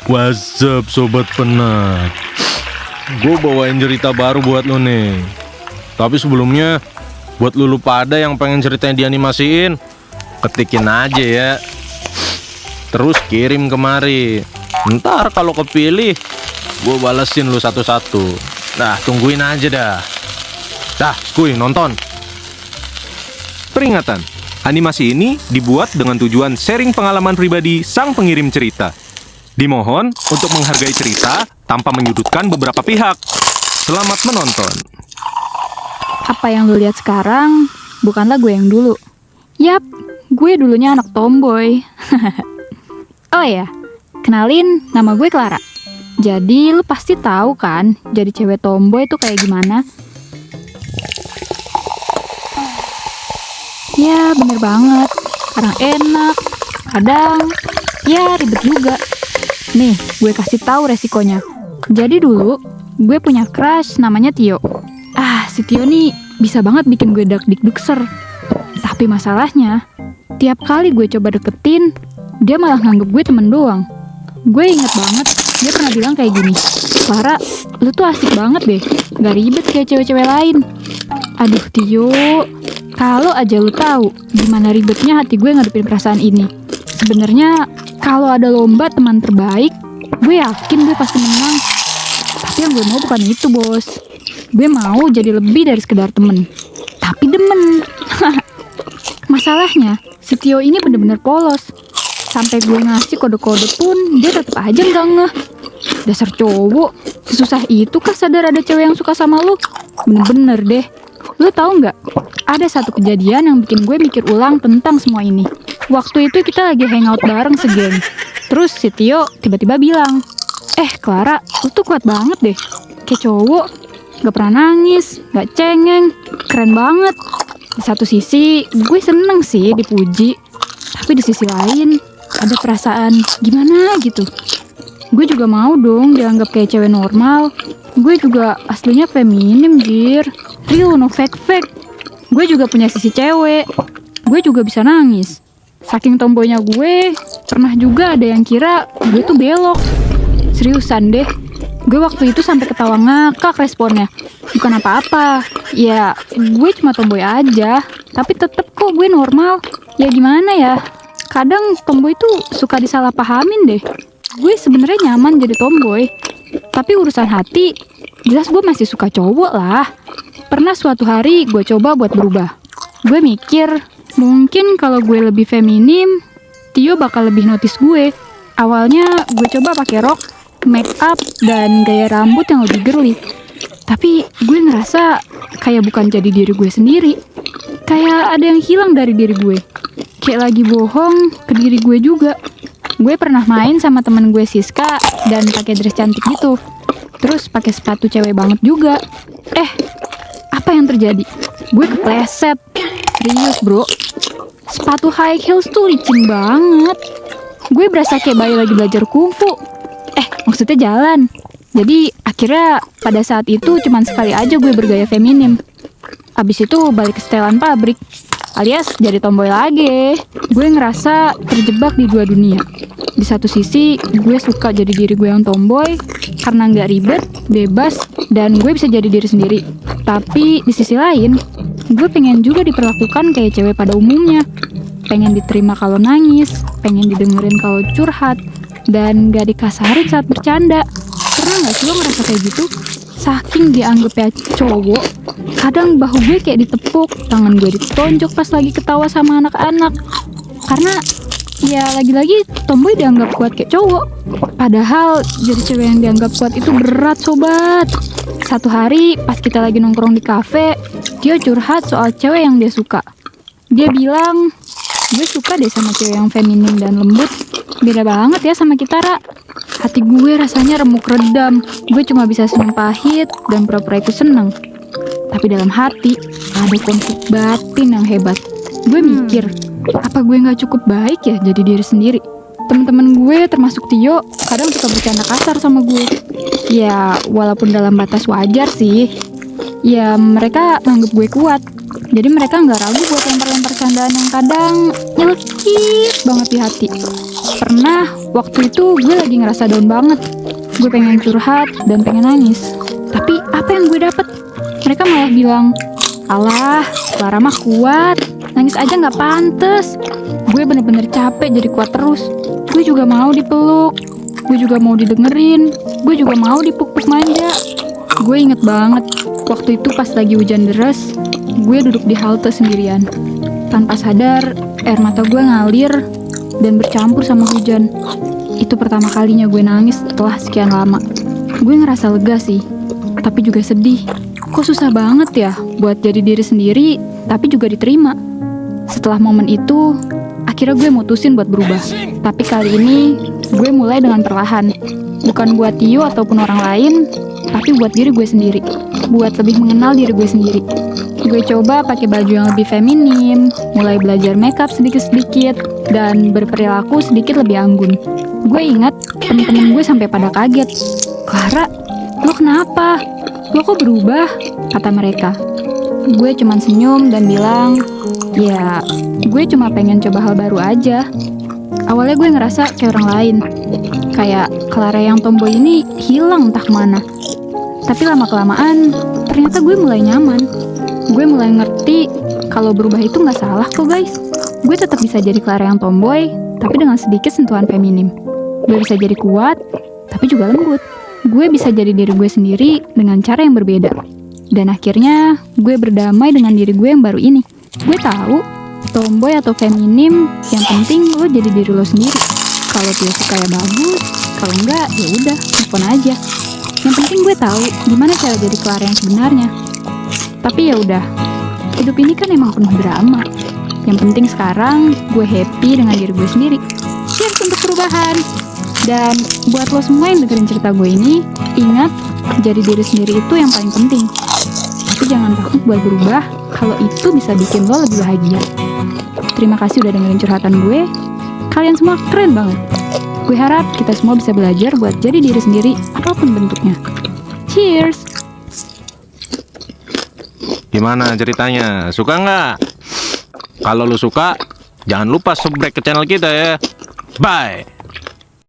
What's up sobat penat? Gue bawain cerita baru buat lo nih. Tapi sebelumnya, buat lu pada yang pengen ceritanya dianimasiin, ketikin aja ya. Terus kirim kemari. Ntar kalau kepilih, gue balesin lu satu-satu. Nah, tungguin aja dah. Dah, skuy nonton. Peringatan, animasi ini dibuat dengan tujuan sharing pengalaman pribadi sang pengirim cerita. Dimohon untuk menghargai cerita tanpa menyudutkan beberapa pihak. Selamat menonton. Apa yang lu lihat sekarang bukanlah gue yang dulu. Yap, gue dulunya anak tomboy. Oh ya, kenalin, nama gue Clara. Jadi lu pasti tahu kan, jadi cewek tomboy itu kayak gimana? Ya, bener banget. Kadang enak, kadang ya ribet juga. Nih, gue kasih tahu resikonya. Jadi dulu, gue punya crush namanya Tio. Si Tio nih bisa banget bikin gue dak-dik-dukser. Tapi masalahnya, tiap kali gue coba deketin, dia malah nganggep gue temen doang. Gue inget banget, dia pernah bilang kayak gini, "Clara, lu tuh asik banget deh, gak ribet kayak cewek-cewek lain." Aduh Tio, kalau aja lu tahu gimana ribetnya hati gue ngadepin perasaan ini. Sebenarnya kalau ada lomba teman terbaik, gue yakin gue pasti menang. Tapi yang gue mau bukan itu, bos. Gue mau jadi lebih dari sekedar temen, tapi demen. Masalahnya, si Tio ini bener-bener polos. Sampai gue ngasih kode-kode pun, dia tetap aja nggak ngeh. Dasar cowok, sesusah itu kah sadar ada cewek yang suka sama lu? Bener-bener deh. Lu tahu nggak? Ada satu kejadian yang bikin gue mikir ulang tentang semua ini. Waktu itu kita lagi hangout bareng segeng. Terus si Tio tiba-tiba bilang, Clara, lu tuh kuat banget deh. Kayak cowok, gak pernah nangis, gak cengeng, keren banget. Di satu sisi, gue seneng sih dipuji. Tapi di sisi lain, ada perasaan gimana gitu. Gue juga mau dong dianggap kayak cewek normal. Gue juga aslinya feminim, jir. Real, no fake-fake. Gue juga punya sisi cewek. Gue juga bisa nangis. Saking tomboynya gue, pernah juga ada yang kira gue tuh belok. Seriusan deh, gue waktu itu sampai ketawa ngakak responnya. Bukan apa-apa, ya gue cuma tomboy aja. Tapi tetep kok gue normal. Ya gimana ya, kadang tomboy tuh suka disalahpahamin deh. Gue sebenarnya nyaman jadi tomboy, tapi urusan hati, jelas gue masih suka cowok lah. Pernah suatu hari gue coba buat berubah. Gue mikir, mungkin kalau gue lebih feminim, Tio bakal lebih notice gue. Awalnya gue coba pakai rok, make up, dan gaya rambut yang lebih girly. Tapi gue ngerasa kayak bukan jadi diri gue sendiri. Kayak ada yang hilang dari diri gue. Kayak lagi bohong ke diri gue juga. Gue pernah main sama temen gue Siska dan pakai dress cantik gitu. Terus pakai sepatu cewek banget juga. Apa yang terjadi? Gue kepleset. Serius bro, sepatu high heels tuh licin banget. Gue berasa kayak bayi lagi belajar kungfu. Maksudnya jalan. Jadi akhirnya pada saat itu cuman sekali aja gue bergaya feminim. Abis itu balik ke setelan pabrik, alias jadi tomboy lagi. Gue ngerasa terjebak di dua dunia. Di satu sisi gue suka jadi diri gue yang tomboy karena gak ribet, bebas, dan gue bisa jadi diri sendiri. Tapi di sisi lain, gue pengen juga diperlakukan kayak cewek pada umumnya. Pengen diterima kalau nangis, pengen didengerin kalau curhat, dan gak dikasarin saat bercanda. Pernah gak sih lo ngerasa kayak gitu? Saking dianggapnya cowok, kadang bahu gue kayak ditepuk, tangan gue ditonjok pas lagi ketawa sama anak-anak. Karena ya lagi-lagi tomboy dianggap kuat kayak cowok. Padahal jadi cewek yang dianggap kuat itu berat sobat. Satu hari pas kita lagi nongkrong di kafe, dia curhat soal cewek yang dia suka. Dia bilang, gue suka deh sama cewek yang feminim dan lembut. Beda banget ya sama kita, Ra. Hati gue rasanya remuk redam. Gue cuma bisa senyum pahit dan pura-pura ikut seneng. Tapi dalam hati ada konflik batin yang hebat. Gue mikir, apa gue gak cukup baik ya jadi diri sendiri? Temen-temen gue termasuk Tio kadang suka bercanda kasar sama gue. Ya walaupun dalam batas wajar sih. Ya mereka nganggep gue kuat. Jadi mereka gak ragu buat lempar-lempar candaan yang kadang nyelekit banget di hati. Pernah waktu itu gue lagi ngerasa down banget. Gue pengen curhat dan pengen nangis. Tapi apa yang gue dapet? Mereka malah bilang, "Alah, Clara mah kuat. Nangis aja nggak pantes." Gue bener-bener capek jadi kuat terus. Gue juga mau dipeluk. Gue juga mau didengerin. Gue juga mau dipuk-puk manja. Gue inget banget, waktu itu pas lagi hujan deras, gue duduk di halte sendirian. Tanpa sadar, air mata gue ngalir dan bercampur sama hujan. Itu pertama kalinya gue nangis setelah sekian lama. Gue ngerasa lega sih, tapi juga sedih. Kok susah banget ya buat jadi diri sendiri, tapi juga diterima. Setelah momen itu, akhirnya gue mutusin buat berubah. Tapi kali ini, gue mulai dengan perlahan. Bukan buat Tio ataupun orang lain, tapi buat diri gue sendiri. Buat lebih mengenal diri gue sendiri. Gue coba pakai baju yang lebih feminim, mulai belajar makeup sedikit-sedikit, dan berperilaku sedikit lebih anggun. Gue ingat temen-temen gue sampai pada kaget. "Clara, lo kenapa? Lo kok berubah?" kata mereka. Gue cuman senyum dan bilang, "Ya, gue cuma pengen coba hal baru aja." Awalnya gue ngerasa kayak orang lain. Kayak Clara yang tomboy ini hilang entah kemana. Tapi lama-kelamaan, ternyata gue mulai nyaman. Gue mulai ngerti kalau berubah itu gak salah kok guys. Gue tetap bisa jadi Clara yang tomboy, tapi dengan sedikit sentuhan feminim. Gue bisa jadi kuat, tapi juga lembut. Gue bisa jadi diri gue sendiri dengan cara yang berbeda. Dan akhirnya, gue berdamai dengan diri gue yang baru ini. Gue tahu, tomboy atau feminim, yang penting lo jadi diri lo sendiri. Kalau dia suka ya bagus, kalau enggak ya udah, telepon aja. Yang penting gue tahu gimana cara jadi Clara yang sebenarnya. Tapi ya udah, hidup ini kan emang penuh drama. Yang penting sekarang gue happy dengan diri gue sendiri. Cheers untuk perubahan. Dan buat lo semua yang dengerin cerita gue ini, ingat, jadi diri sendiri itu yang paling penting. Tapi jangan takut buat berubah kalau itu bisa bikin lo lebih bahagia. Terima kasih udah dengerin curhatan gue. Kalian semua keren banget. Gue harap kita semua bisa belajar buat jadi diri sendiri apapun bentuknya. Cheers! Gimana ceritanya? Suka nggak? Kalau lu suka, jangan lupa subscribe ke channel kita ya. Bye!